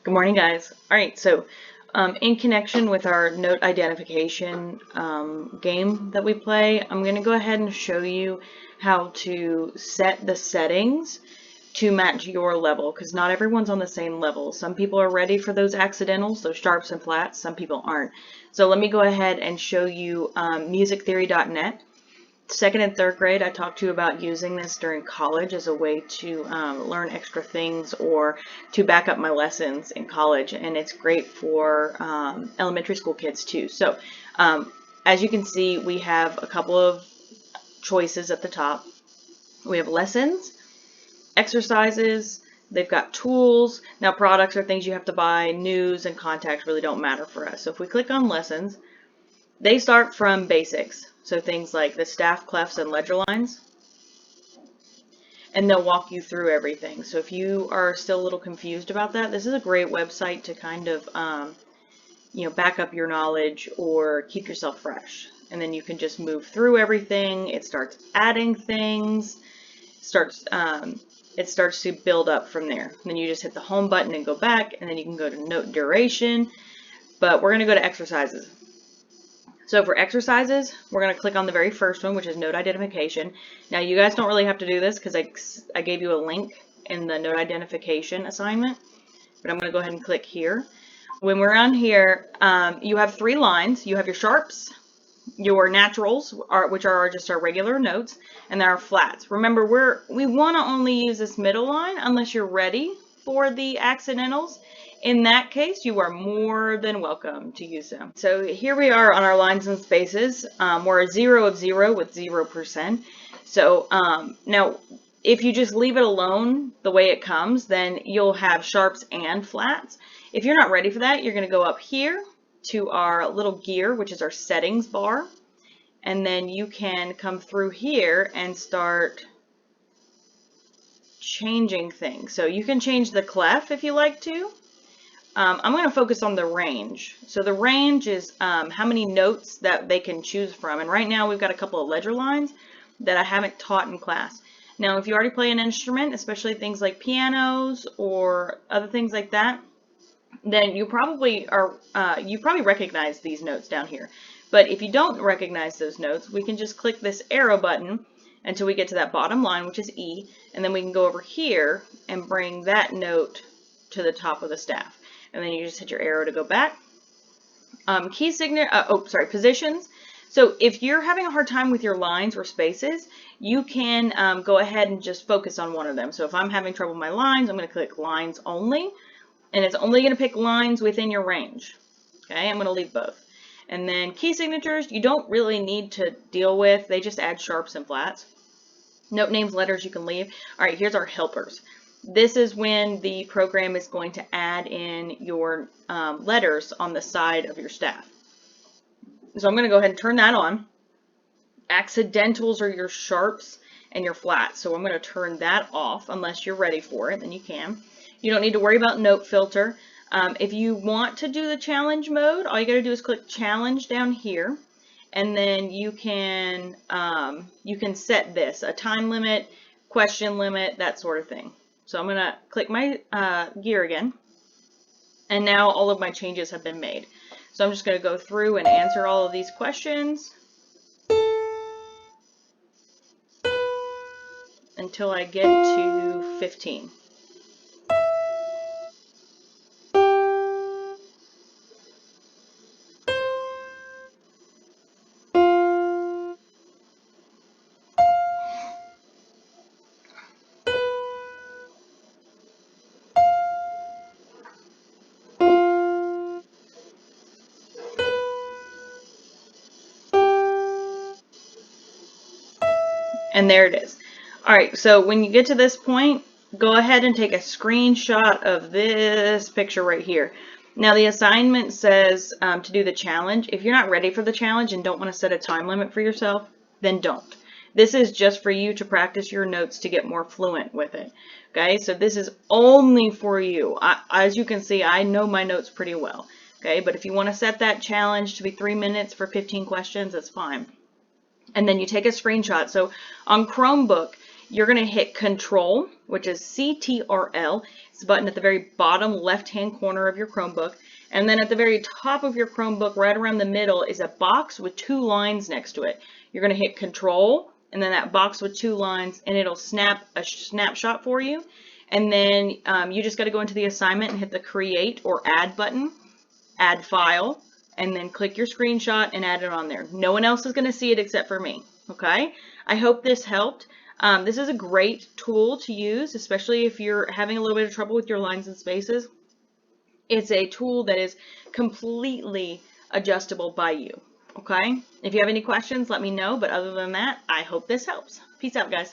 Good morning, guys. All right, so in connection with our note identification game that we play, I'm going to go ahead and show you how to set the settings to match your level, because not everyone's on the same level. Some people are ready for those accidentals, those sharps and flats. Some people aren't. So let me go ahead and show you musictheory.net. Second and third grade, I talked to you about using this during college as a way to learn extra things or to back up my lessons in college, and it's great for elementary school kids too. So as you can see, we have a couple of choices at the top. We have lessons, exercises, they've got tools. Now products are things you have to buy, news and contacts really don't matter for us. So if we click on lessons, they start from basics. So things like the staff clefs and ledger lines, and they'll walk you through everything. So if you are still a little confused about that, this is a great website to kind of, back up your knowledge or keep yourself fresh. And then you can just move through everything. It starts adding things, it starts to build up from there. And then you just hit the home button and go back, and then you can go to note duration. But we're going to go to exercises. So for exercises, we're going to click on the very first one, which is note identification. Now you guys don't really have to do this because I gave you a link in the note identification assignment, but I'm going to go ahead and click here. When we're on here, you have three lines. You have your sharps, your naturals, which are just our regular notes, and there are flats. Remember, we want to only use this middle line unless you're ready for the accidentals. In that case, you are more than welcome to use them. So here we are on our lines and spaces. We're a 0 of 0 with 0%. So now, if you just leave it alone the way it comes, then you'll have sharps and flats. If you're not ready for that, you're going to go up here to our little gear, which is our settings bar. And then you can come through here and start changing things. So you can change the clef if you like to. I'm going to focus on the range. So the range is how many notes that they can choose from. And right now we've got a couple of ledger lines that I haven't taught in class. Now, if you already play an instrument, especially things like pianos or other things like that, then you probably recognize these notes down here. But if you don't recognize those notes, we can just click this arrow button until we get to that bottom line, which is E, and then we can go over here and bring that note to the top of the staff. And then you just hit your arrow to go back. Positions. So if you're having a hard time with your lines or spaces, you can go ahead and just focus on one of them. So if I'm having trouble with my lines, I'm going to click lines only, and it's only going to pick lines within your range. Okay, I'm going to leave both. And then key signatures, you don't really need to deal with. They just add sharps and flats. Note names, letters, you can leave. All right, here's our helpers. This is when the program is going to add in your letters on the side of your staff. So I'm going to go ahead and turn that on. Accidentals are your sharps and your flats. So I'm going to turn that off unless you're ready for it, then you can. You don't need to worry about note filter. If you want to do the challenge mode, all you got to do is click challenge down here. And then you can set this, a time limit, question limit, that sort of thing. So I'm going to click my gear again, and now all of my changes have been made. So I'm just going to go through and answer all of these questions until I get to 15. And there it is. All right, so when you get to this point, go ahead and take a screenshot of this picture right here. Now the assignment says to do the challenge. If you're not ready for the challenge and don't want to set a time limit for yourself, then don't. This is just for you to practice your notes to get more fluent with it. Okay, so this is only for you. As you can see, I know my notes pretty well. Okay, but if you want to set that challenge to be 3 minutes for 15 questions, that's fine. And then you take a screenshot. So on Chromebook, you're going to hit Control, which is CTRL. It's the button at the very bottom left-hand corner of your Chromebook. And then at the very top of your Chromebook, right around the middle, is a box with 2 lines next to it. You're going to hit Control, and then that box with 2 lines, and it'll snap a snapshot for you. And then you just got to go into the assignment and hit the Create or Add button, Add File, and then click your screenshot and add it on there. No one else is going to see it except for me. Okay? I hope this helped. This is a great tool to use, especially if you're having a little bit of trouble with your lines and spaces. It's a tool that is completely adjustable by you. Okay? If you have any questions, let me know. But other than that, I hope this helps. Peace out, guys.